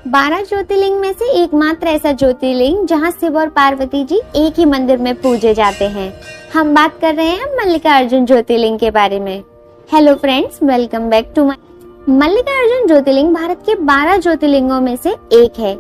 12 ज्योतिर्लिंग में से एकमात्र ऐसा ज्योतिर्लिंग जहां शिव और पार्वती जी एक ही मंदिर में पूजे जाते हैं। हम बात कर रहे हैं मल्लिकार्जुन ज्योतिर्लिंग के बारे में। Hello friends, welcome back to my. Mallikarjuna ज्योतिर्लिंग भारत के 12 ज्योतिर्लिंगों में से एक है।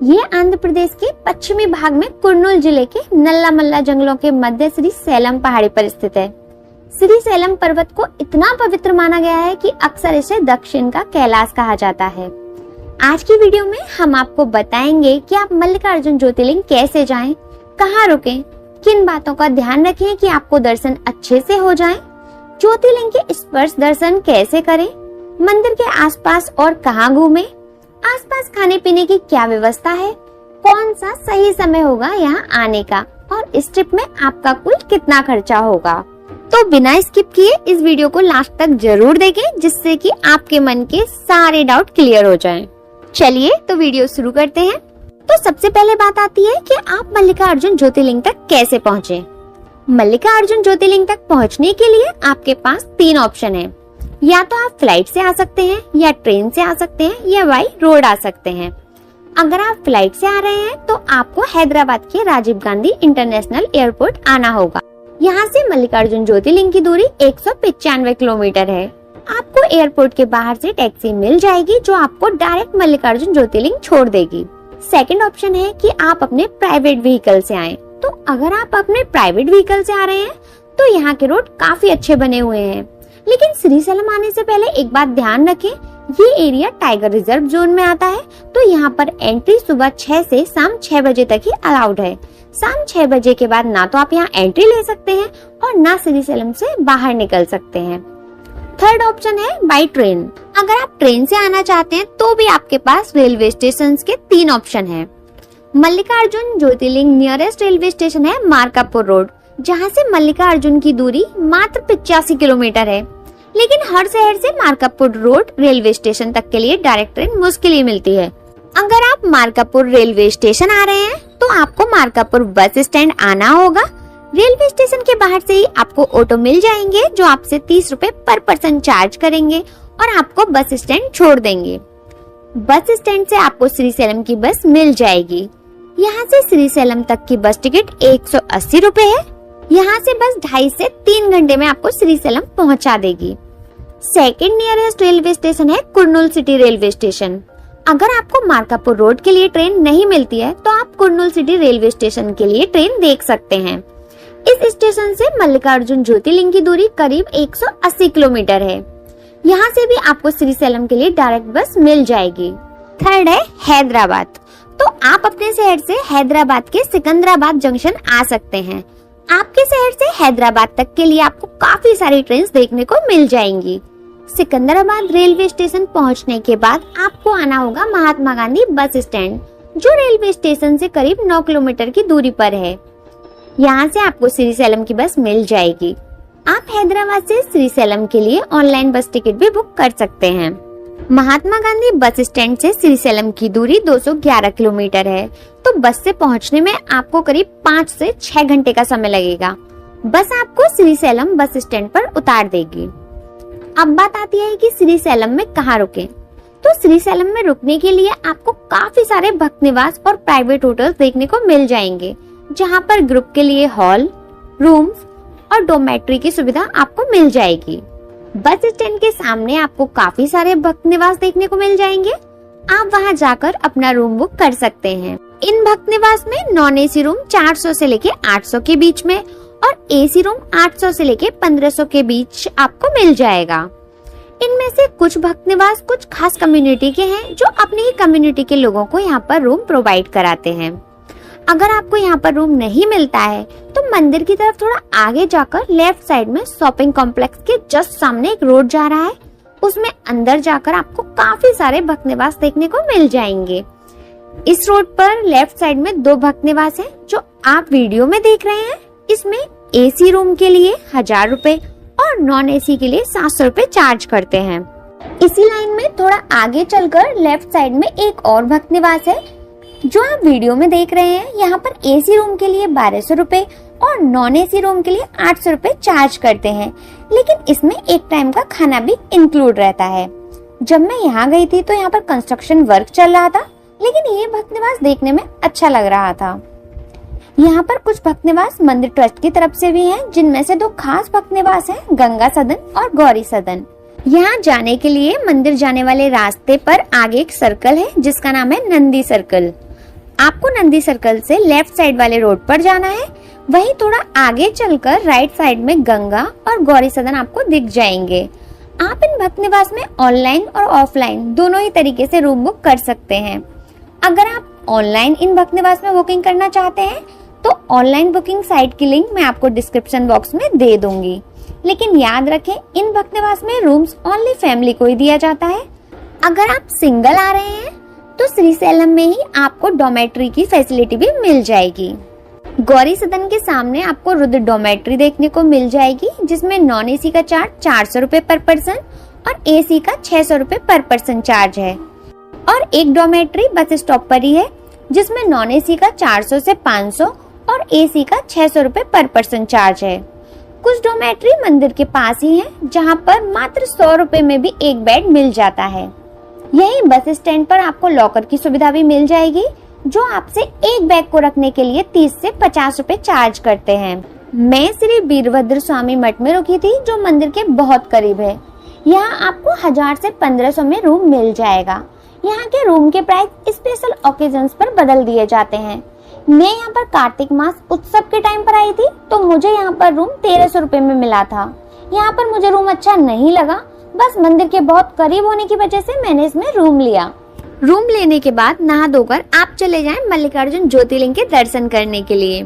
ये आंध्र प्रदेश के पश्चिमी भाग में कुर्नूल जिले के नल्लामल्ला जंगलों के मध्य श्री सैलम पहाड़ी पर स्थित है। श्री सैलम पर्वत को इतना पवित्र माना गया है कि अक्सर इसे दक्षिण का कैलाश कहा जाता है। आज की वीडियो में हम आपको बताएंगे कि आप मल्लिकार्जुन ज्योतिर्लिंग कैसे जाएं, कहाँ रुकें, किन बातों का ध्यान रखें कि आपको दर्शन अच्छे से हो जाएं, ज्योतिर्लिंग के स्पर्श दर्शन कैसे करें, मंदिर के आसपास और कहाँ घूमें, आसपास खाने पीने की क्या व्यवस्था है, कौन सा सही समय होगा यहाँ आने का और इस ट्रिप में आपका कुल कितना खर्चा होगा। तो बिना स्किप किए इस वीडियो को लास्ट तक जरूर देखें, जिससे कि आपके मन के सारे डाउट क्लियर हो जाएं। चलिए तो वीडियो शुरू करते हैं। तो सबसे पहले बात आती है कि आप मल्लिकार्जुन ज्योतिर्लिंग तक कैसे पहुँचे। मल्लिकार्जुन ज्योतिर्लिंग तक पहुँचने के लिए आपके पास 3 ऑप्शन है। या तो आप फ्लाइट से आ सकते हैं, या ट्रेन से आ सकते हैं, या बाई रोड आ सकते हैं। अगर आप फ्लाइट से आ रहे हैं तो आपको हैदराबाद के राजीव गांधी इंटरनेशनल एयरपोर्ट आना होगा। यहाँ से मल्लिकार्जुन ज्योतिर्लिंग की दूरी 195 किलोमीटर है। आपको एयरपोर्ट के बाहर से टैक्सी मिल जाएगी जो आपको डायरेक्ट मल्लिकार्जुन ज्योतिर्लिंग छोड़ देगी। सेकंड ऑप्शन है कि आप अपने प्राइवेट व्हीकल से आएं। तो अगर आप अपने प्राइवेट व्हीकल से आ रहे हैं तो यहाँ के रोड काफी अच्छे बने हुए हैं, लेकिन श्री सैलम आने से पहले एक बात ध्यान रखें, ये एरिया टाइगर रिजर्व जोन में आता है। तो यहाँ पर एंट्री सुबह 6 से शाम 6 बजे तक ही अलाउड है। शाम 6 बजे के बाद ना तो आप यहाँ एंट्री ले सकते हैं और ना श्री सैलम से बाहर निकल सकते हैं। थर्ड ऑप्शन है बाई ट्रेन। अगर आप ट्रेन से आना चाहते हैं तो भी आपके पास रेलवे स्टेशन के 3 ऑप्शन है। मल्लिकार्जुन ज्योतिर्लिंग नियरेस्ट रेलवे स्टेशन है मार्कापुर रोड, जहाँ से मल्लिकार्जुन की दूरी मात्र 85 किलोमीटर है। लेकिन हर शहर से मार्कापुर रोड रेलवे स्टेशन तक के लिए डायरेक्ट ट्रेन मुश्किल ही मिलती है। अगर आप मार्कापुर रेलवे स्टेशन आ रहे हैं तो आपको मार्कापुर बस स्टैंड आना होगा। रेलवे स्टेशन के बाहर से ही आपको ऑटो मिल जाएंगे जो आपसे 30 रुपए पर पर्सन चार्ज करेंगे और आपको बस स्टैंड छोड़ देंगे। बस स्टैंड से आपको श्री सैलम की बस मिल जाएगी। यहाँ से श्री सैलम तक की बस टिकट 180 रुपए है। यहाँ से बस 2.5 से 3 घंटे में आपको श्री सैलम पहुँचा देगी। सेकेंड नियरेस्ट रेलवे स्टेशन है कुर्नूल सिटी रेलवे स्टेशन। अगर आपको मार्कापुर रोड के लिए ट्रेन नहीं मिलती है तो आप कुर्नूल सिटी रेलवे स्टेशन के लिए ट्रेन देख सकते हैं। इस स्टेशन से मल्लिकार्जुन ज्योतिर्लिंग की दूरी करीब 180 किलोमीटर है। यहाँ से भी आपको श्री सैलम के लिए डायरेक्ट बस मिल जाएगी। थर्ड है हैदराबाद। तो आप अपने शहर से हैदराबाद के सिकंदराबाद जंक्शन आ सकते हैं। आपके शहर से हैदराबाद तक के लिए आपको काफी सारी ट्रेन देखने को मिल जाएंगी। सिकंदराबाद रेलवे स्टेशन पहुंचने के बाद आपको आना होगा महात्मा गांधी बस स्टैंड, जो रेलवे स्टेशन से करीब 9 किलोमीटर की दूरी पर है। यहाँ से आपको श्री सैलम की बस मिल जाएगी। आप हैदराबाद से श्री सैलम के लिए ऑनलाइन बस टिकट भी बुक कर सकते हैं। महात्मा गांधी बस स्टैंड से श्री सैलम की दूरी 211 किलोमीटर है। तो बस से पहुँचने में आपको करीब 5 से 6 घंटे का समय लगेगा। बस आपको श्री सैलम बस स्टैंड पर उतार देगी। अब बात आती है कि श्री सैलम में कहाँ रुकें। तो श्री सैलम में रुकने के लिए आपको काफी सारे भक्त निवास और प्राइवेट होटल्स देखने को मिल जाएंगे, जहाँ पर ग्रुप के लिए हॉल, रूम्स और डोमेट्री की सुविधा आपको मिल जाएगी। बस स्टैंड के सामने आपको काफी सारे भक्त निवास देखने को मिल जाएंगे। आप वहां जाकर अपना रूम बुक कर सकते हैं। इन भक्त निवास में नॉन एसी रूम 400 से लेके 800 के बीच में और एसी रूम 800 से लेके 1500 के बीच आपको मिल जाएगा। इनमें से कुछ भक्त निवास कुछ खास कम्युनिटी के हैं जो अपनी ही कम्युनिटी के लोगों को यहाँ पर रूम प्रोवाइड कराते हैं। अगर आपको यहाँ पर रूम नहीं मिलता है तो मंदिर की तरफ थोड़ा आगे जाकर लेफ्ट साइड में शॉपिंग कॉम्प्लेक्स के जस्ट सामने एक रोड जा रहा है, उसमें अंदर जाकर आपको काफी सारे भक्त निवास देखने को मिल जाएंगे। इस रोड पर लेफ्ट साइड में 2 भक्त निवास है जो आप वीडियो में देख रहे हैं। इसमें एसी रूम के लिए 1000 रुपए और नॉन एसी के लिए 700 रुपए चार्ज करते हैं। इसी लाइन में थोड़ा आगे चलकर लेफ्ट साइड में एक और भक्त निवास है जो आप वीडियो में देख रहे हैं। यहाँ पर एसी रूम के लिए 1200 रुपए और नॉन एसी रूम के लिए 800 रुपए चार्ज करते हैं, लेकिन इसमें एक टाइम का खाना भी इंक्लूड रहता है। जब मैं यहाँ गई थी तो यहाँ पर कंस्ट्रक्शन वर्क चल रहा था, लेकिन ये भक्त निवास देखने में अच्छा लग रहा था। यहाँ पर कुछ भक्त निवास मंदिर ट्रस्ट की तरफ से भी हैं, जिनमें से 2 खास भक्त निवास हैं, गंगा सदन और गौरी सदन। यहाँ जाने के लिए मंदिर जाने वाले रास्ते पर आगे एक सर्कल है जिसका नाम है नंदी सर्कल। आपको नंदी सर्कल से लेफ्ट साइड वाले रोड पर जाना है। वहीं थोड़ा आगे चलकर राइट साइड में गंगा और गौरी सदन आपको दिख जाएंगे। आप इन भक्त निवास में ऑनलाइन और ऑफलाइन दोनों ही तरीके से रूम बुक कर सकते हैं। अगर आप ऑनलाइन इन भक्त निवास में बुकिंग करना चाहते हैं तो ऑनलाइन बुकिंग साइट की लिंक मैं आपको डिस्क्रिप्शन बॉक्स में दे दूंगी। लेकिन याद रखें, इन भक्त निवास में रूम्स ओनली फैमिली को ही दिया जाता है। अगर आप सिंगल आ रहे हैं तो श्रीशैलम में ही आपको डॉर्मेट्री की फैसिलिटी भी मिल जाएगी। गौरी सदन के सामने आपको रुद्र डॉर्मेट्री देखने को मिल जाएगी, जिसमें नॉन एसी का चार्ज 400 रुपए पर पर्सन और एसी का 600 रुपए पर पर्सन चार्ज है। और एक डॉर्मेट्री बस स्टॉप पर ही है, जिसमें नॉन एसी का 400 से 500 और एसी का 600 रुपए पर पर्सन चार्ज है। कुछ डॉर्मेट्री मंदिर के पास ही है, जहाँ पर मात्र 100 रुपए में भी एक बेड मिल जाता है। यही बस स्टैंड पर आपको लॉकर की सुविधा भी मिल जाएगी, जो आपसे एक बैग को रखने के लिए 30 से 50 रुपए चार्ज करते हैं। मैं श्री वीरभद्र स्वामी मठ में रुकी थी, जो मंदिर के बहुत करीब है। यहाँ आपको 1000 से 1500 में रूम मिल जाएगा। यहाँ के रूम के प्राइस स्पेशल ओकेजन्स पर बदल दिए जाते हैं। मैं यहाँ पर कार्तिक मास उत्सव के टाइम पर आई थी, तो मुझे यहाँ पर रूम 1300 रुपए में मिला था। यहाँ पर मुझे रूम अच्छा नहीं लगा, बस मंदिर के बहुत करीब होने की वजह से मैंने इसमें रूम लिया। रूम लेने के बाद नहा धोकर आप चले जाएं मल्लिकार्जुन ज्योतिर्लिंग के दर्शन करने के लिए।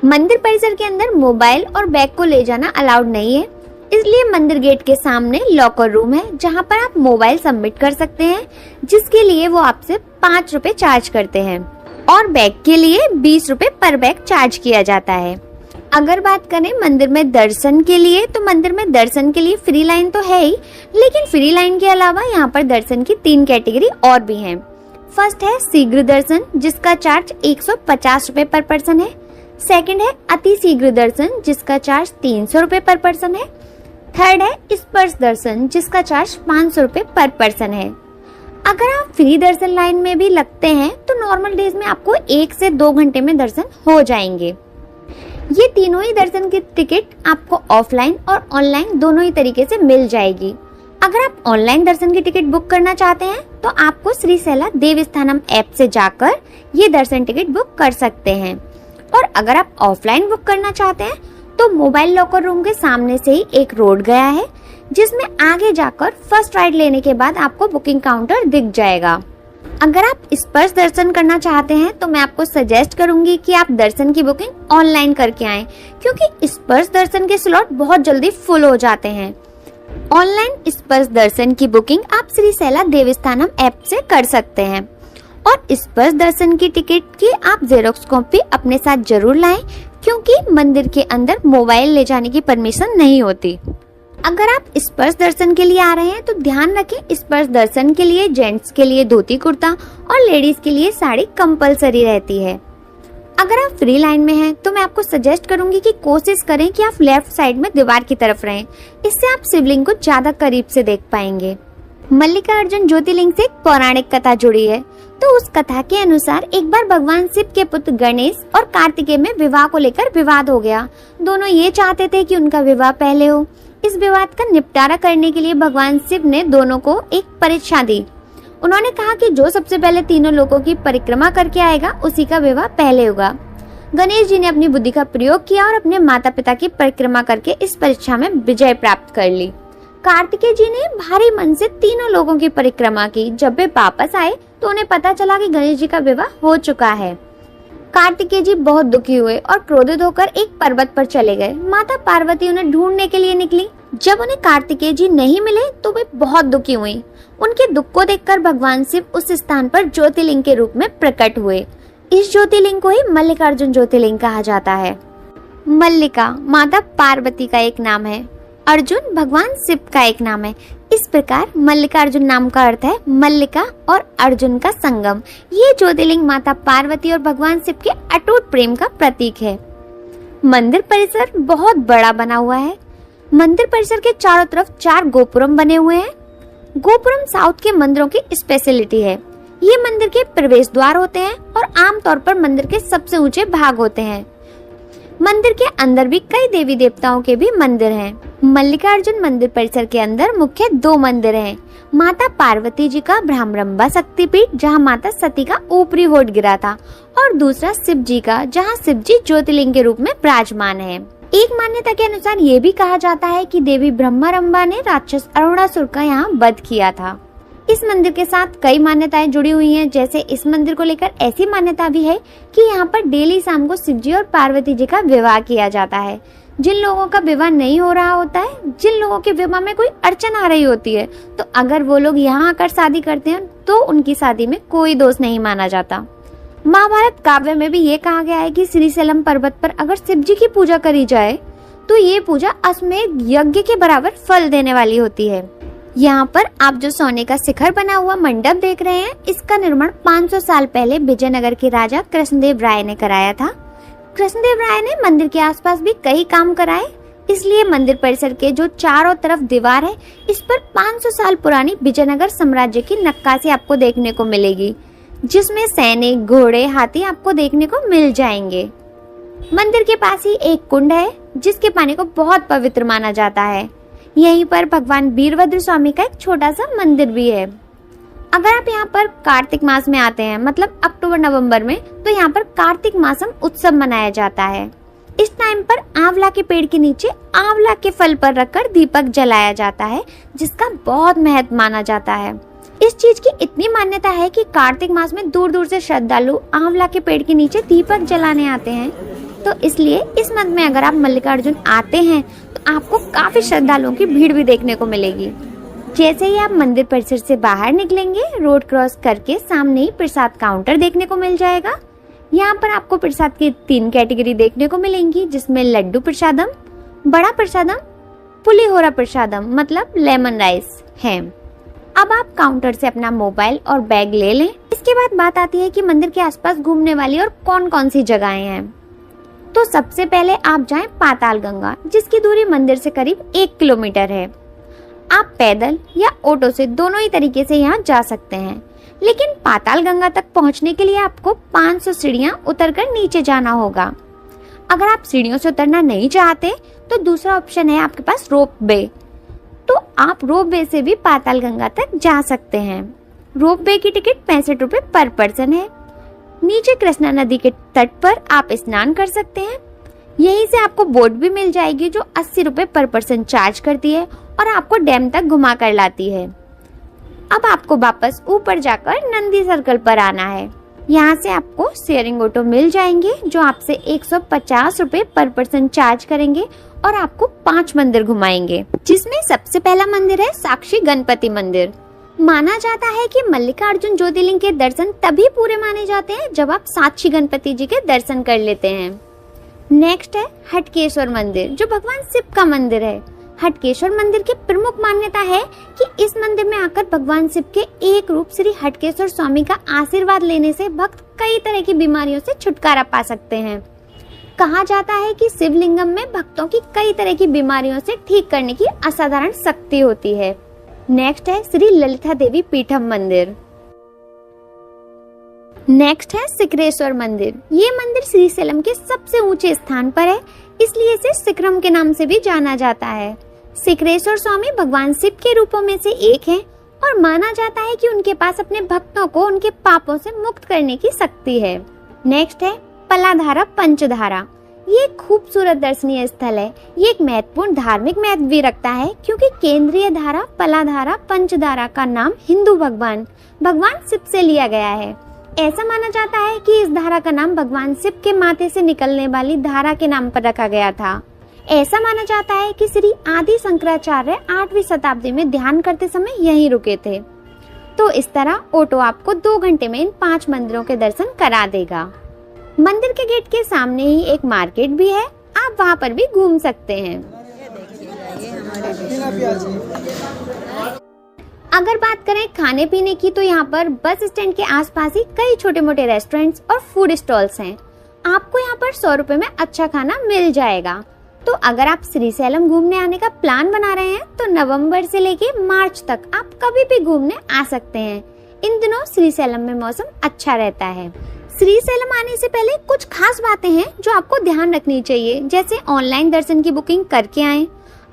मंदिर परिसर के अंदर मोबाइल और बैग को ले जाना अलाउड नहीं है, इसलिए मंदिर गेट के सामने लॉकर रूम है, जहाँ पर आप मोबाइल सबमिट कर सकते हैं, जिसके लिए वो आपसे 5 रुपए चार्ज करते हैं और बैग के लिए 20 रुपए पर बैग चार्ज किया जाता है। अगर बात करें मंदिर में दर्शन के लिए, तो मंदिर में दर्शन के लिए फ्री लाइन तो है ही, लेकिन फ्री लाइन के अलावा यहाँ पर दर्शन की 3 कैटेगरी और भी हैं। फर्स्ट है शीघ्र दर्शन, जिसका चार्ज 150 रुपए पर पर्सन है। सेकंड है अति शीघ्र दर्शन, जिसका चार्ज 300 रुपए पर पर्सन है। थर्ड है स्पर्श दर्शन, जिसका चार्ज 500 रुपए पर पर्सन है। अगर आप फ्री दर्शन लाइन में भी लगते हैं तो नॉर्मल डेज में आपको 1 से 2 घंटे में दर्शन हो जाएंगे। ये तीनों ही दर्शन की टिकट आपको ऑफलाइन और ऑनलाइन दोनों ही तरीके से मिल जाएगी। अगर आप ऑनलाइन दर्शन की टिकट बुक करना चाहते हैं तो आपको श्रीशैला देवस्थानम ऐप से जाकर ये दर्शन टिकट बुक कर सकते हैं। और अगर आप ऑफलाइन बुक करना चाहते हैं तो मोबाइल लॉकर रूम के सामने से ही एक रोड गया है, जिसमें आगे जाकर फर्स्ट राइट लेने के बाद आपको बुकिंग काउंटर दिख जाएगा। अगर आप स्पर्श दर्शन करना चाहते हैं तो मैं आपको सजेस्ट करूंगी कि आप दर्शन की बुकिंग ऑनलाइन करके आएं, क्योंकि स्पर्श दर्शन के स्लॉट बहुत जल्दी फुल हो जाते हैं। ऑनलाइन स्पर्श दर्शन की बुकिंग आप श्रीशैला देवस्थानम ऐप से कर सकते हैं और स्पर्श दर्शन की टिकट की आप जेरोक्स कॉपी अपने साथ जरूर लाएं, क्योंकि मंदिर के अंदर मोबाइल ले जाने की परमिशन नहीं होती। अगर आप स्पर्श दर्शन के लिए आ रहे हैं तो ध्यान रखें, स्पर्श दर्शन के लिए जेंट्स के लिए धोती कुर्ता और लेडीज के लिए साड़ी कंपलसरी रहती है। अगर आप फ्री लाइन में हैं तो मैं आपको सजेस्ट करूंगी कि कोशिश करें कि आप लेफ्ट साइड में दीवार की तरफ रहें, इससे आप शिवलिंग को ज्यादा करीब से देख पाएंगे। मल्लिकार्जुन ज्योतिर्लिंग से एक पौराणिक कथा जुड़ी है, तो उस कथा के अनुसार एक बार भगवान शिव के पुत्र गणेश और कार्तिकेय में विवाह को लेकर विवाद हो गया। दोनों ये चाहते थे कि उनका विवाह पहले हो। इस विवाद का निपटारा करने के लिए भगवान शिव ने दोनों को एक परीक्षा दी। उन्होंने कहा कि जो सबसे पहले तीनों लोगों की परिक्रमा करके आएगा उसी का विवाह पहले होगा। गणेश जी ने अपनी बुद्धि का प्रयोग किया और अपने माता पिता की परिक्रमा करके इस परीक्षा में विजय प्राप्त कर ली। कार्तिकेय जी ने भारी मन से तीनों लोगों की परिक्रमा की। जब वे वापस आए तो उन्हें पता चला कि गणेश जी का विवाह हो चुका है। कार्तिकेय जी बहुत दुखी हुए और क्रोधित होकर एक पर्वत पर चले गए। माता पार्वती उन्हें ढूंढने के लिए निकली। जब उन्हें कार्तिकेय जी नहीं मिले तो वे बहुत दुखी हुई। उनके दुख को देखकर भगवान शिव उस स्थान पर ज्योतिर्लिंग के रूप में प्रकट हुए। इस ज्योतिर्लिंग को ही मल्लिकार्जुन ज्योतिर्लिंग कहा जाता है। मल्लिका माता पार्वती का एक नाम है, अर्जुन भगवान शिव का एक नाम है। इस प्रकार मल्लिकार्जुन नाम का अर्थ है मल्लिका और अर्जुन का संगम। ये ज्योतिर्लिंग माता पार्वती और भगवान शिव के अटूट प्रेम का प्रतीक है। मंदिर परिसर बहुत बड़ा बना हुआ है। मंदिर परिसर के चारों तरफ 4 गोपुरम बने हुए हैं। गोपुरम साउथ के मंदिरों की स्पेशलिटी है। ये मंदिर के प्रवेश द्वार होते हैं और आमतौर पर मंदिर के सबसे ऊंचे भाग होते हैं। मंदिर के अंदर भी कई देवी देवताओं के भी मंदिर हैं। मल्लिकार्जुन मंदिर परिसर के अंदर मुख्य 2 मंदिर हैं। माता पार्वती जी का ब्रह्मरंभा शक्तिपीठ, जहां माता सती का ऊपरी होठ गिरा था, और दूसरा शिव जी का, जहां शिव जी ज्योतिर्लिंग के रूप में विराजमान है। एक मान्यता के अनुसार ये भी कहा जाता है कि देवी ब्रह्मरंभा ने राक्षस अरुणासुर का यहाँ वध किया था। इस मंदिर के साथ कई मान्यताएं जुड़ी हुई हैं। जैसे इस मंदिर को लेकर ऐसी मान्यता भी है कि यहाँ पर डेली शाम को शिव जी और पार्वती जी का विवाह किया जाता है। जिन लोगों का विवाह नहीं हो रहा होता है, जिन लोगों के विवाह में कोई अड़चन आ रही होती है, तो अगर वो लोग यहाँ आकर शादी करते हैं तो उनकी शादी में कोई दोष नहीं माना जाता। महाभारत काव्य में भी ये कहा गया है कि श्रीशैलम पर्वत पर अगर शिव जी की पूजा करी जाए तो ये पूजा अश्वमेध यज्ञ के बराबर फल देने वाली होती है। यहाँ पर आप जो सोने का शिखर बना हुआ मंडप देख रहे हैं, इसका निर्माण 500 साल पहले विजयनगर के राजा कृष्णदेव राय ने कराया था। कृष्णदेव राय ने मंदिर के आसपास भी कई काम कराए, इसलिए मंदिर परिसर के जो चारों तरफ दीवार है, इस पर 500 साल पुरानी विजयनगर साम्राज्य की नक्काशी आपको देखने को मिलेगी, जिसमें सैनिक, घोड़े, हाथी आपको देखने को मिल जाएंगे। मंदिर के पास ही एक कुंड है जिसके पानी को बहुत पवित्र माना जाता है। यहीं पर भगवान वीरभद्र स्वामी का एक छोटा सा मंदिर भी है। अगर आप यहाँ पर कार्तिक मास में आते हैं, मतलब अक्टूबर नवंबर में, तो यहाँ पर कार्तिक मासम उत्सव मनाया जाता है। इस टाइम पर आंवला के पेड़ के नीचे आंवला के फल पर रखकर दीपक जलाया जाता है, जिसका बहुत महत्व माना जाता है। इस चीज की इतनी मान्यता है कि कार्तिक मास में दूर दूर से श्रद्धालु आंवला के पेड़ के नीचे दीपक जलाने आते हैं। तो इसलिए इस मंथ में अगर आप मल्लिकार्जुन आते हैं तो आपको काफी श्रद्धालुओं की भीड़ भी देखने को मिलेगी। जैसे ही आप मंदिर परिसर से बाहर निकलेंगे, रोड क्रॉस करके सामने ही प्रसाद काउंटर देखने को मिल जाएगा। यहाँ पर आपको प्रसाद की 3 कैटेगरी देखने को मिलेंगी, जिसमें लड्डू प्रसादम, बड़ा प्रसादम, पुलिहोरा प्रसादम मतलब लेमन राइस है। अब आप काउंटर से अपना मोबाइल और बैग ले लें। इसके बाद बात आती है कि मंदिर के आसपास घूमने वाली और कौन कौन सी जगहें हैं। तो सबसे पहले आप जाएं पाताल गंगा, जिसकी दूरी मंदिर से करीब 1 किलोमीटर है। आप पैदल या ऑटो से दोनों ही तरीके से यहाँ जा सकते हैं, लेकिन पाताल गंगा तक पहुँचने के लिए आपको 500 सीढ़ियाँ उतरकर नीचे जाना होगा। अगर आप सीढ़ियों से उतरना नहीं चाहते तो दूसरा ऑप्शन है आपके पास रोप वे। तो आप रोप वे से भी पाताल गंगा तक जा सकते हैं। रोप वे की टिकट 65 रुपए पर पर्सन है। नीचे कृष्णा नदी के तट पर आप स्नान कर सकते हैं। यहीं से आपको बोट भी मिल जाएगी जो 80 रुपए पर पर्सन चार्ज करती है और आपको डैम तक घुमा कर लाती है। अब आपको वापस ऊपर जाकर नंदी सर्कल पर आना है। यहाँ से आपको शेयरिंग ऑटो मिल जाएंगे जो आपसे 150 रुपए पर पर्सन चार्ज करेंगे और आपको 5 मंदिर घुमाएंगे, जिसमें सबसे पहला मंदिर है साक्षी गणपति मंदिर। माना जाता है कि मल्लिकार्जुन ज्योतिर्लिंग के दर्शन तभी पूरे माने जाते हैं जब आप साक्षी गणपति जी के दर्शन कर लेते हैं। नेक्स्ट है हटकेश्वर मंदिर, जो भगवान शिव का मंदिर है। हटकेश्वर मंदिर की प्रमुख मान्यता है कि इस मंदिर में आकर भगवान शिव के एक रूप श्री हटकेश्वर स्वामी का आशीर्वाद लेने से भक्त कई तरह की बीमारियों से छुटकारा पा सकते हैं। कहा जाता है कि शिवलिंगम में भक्तों की कई तरह की बीमारियों से ठीक करने की असाधारण शक्ति होती है। नेक्स्ट है श्री ललिता देवी पीठम मंदिर। नेक्स्ट है सिकरेश्वर मंदिर। ये मंदिर श्रीशैलम के सबसे ऊंचे स्थान पर है, इसलिए इसे सिकरम के नाम से भी जाना जाता है। सिकरेश्वर स्वामी भगवान शिव के रूपों में से एक हैं और माना जाता है कि उनके पास अपने भक्तों को उनके पापों से मुक्त करने की शक्ति है। नेक्स्ट है पलाधारा पंचधारा। ये एक खूबसूरत दर्शनीय स्थल है। ये एक महत्वपूर्ण धार्मिक महत्व भी रखता है, क्योंकि केंद्रीय धारा पलाधारा पंचधारा का नाम हिंदू भगवान शिव से लिया गया है। ऐसा माना जाता है कि इस धारा का नाम भगवान शिव के माथे से निकलने वाली धारा के नाम पर रखा गया था। ऐसा माना जाता है कि श्री आदि शंकराचार्य 8वीं शताब्दी में ध्यान करते समय यहीं रुके थे। तो इस तरह ऑटो आपको 2 घंटे में इन 5 मंदिरों के दर्शन करा देगा। मंदिर के गेट के सामने ही एक मार्केट भी है, आप वहाँ पर भी घूम सकते हैं। अगर बात करें खाने पीने की, तो यहाँ पर बस स्टैंड के आसपास ही कई छोटे मोटे रेस्टोरेंट्स और फूड स्टॉल्स हैं। आपको यहाँ पर 100 रुपए में अच्छा खाना मिल जाएगा। तो अगर आप श्रीशैलम घूमने आने का प्लान बना रहे हैं तो नवंबर से लेके मार्च तक आप कभी भी घूमने आ सकते हैं। इन दिनों श्रीशैलम में मौसम अच्छा रहता है। श्रीशैलम आने से पहले कुछ खास बातें हैं जो आपको ध्यान रखनी चाहिए, जैसे ऑनलाइन दर्शन की बुकिंग करके आएं,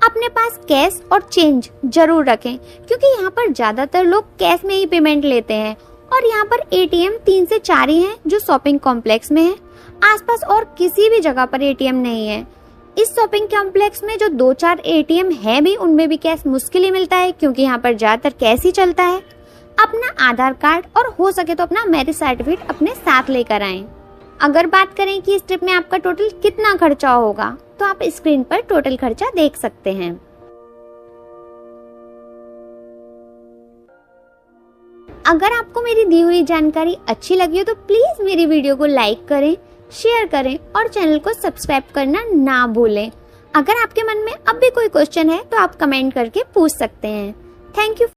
अपने पास कैश और चेंज जरूर रखें क्योंकि यहाँ पर ज्यादातर लोग कैश में ही पेमेंट लेते हैं और यहाँ पर एटीएम 3 से 4 ही हैं जो शॉपिंग कॉम्प्लेक्स में है। आसपास और किसी भी जगह पर एटीएम नहीं है। इस शॉपिंग कॉम्प्लेक्स में जो 2-4 एटीएम है भी उनमें भी कैश मुश्किल ही मिलता है क्योंकि यहाँ पर ज्यादातर कैश ही चलता है। अपना आधार कार्ड और हो सके तो अपना मैरिज सर्टिफिकेट अपने साथ लेकर आएं। अगर बात करें कि इस ट्रिप में आपका टोटल कितना खर्चा होगा तो आप स्क्रीन पर टोटल खर्चा देख सकते हैं। अगर आपको मेरी दी हुई जानकारी अच्छी लगी हो तो प्लीज मेरी वीडियो को लाइक करें, शेयर करें और चैनल को सब्सक्राइब करना ना भूलें। अगर आपके मन में अब भी कोई क्वेश्चन है तो आप कमेंट करके पूछ सकते हैं। Thank you.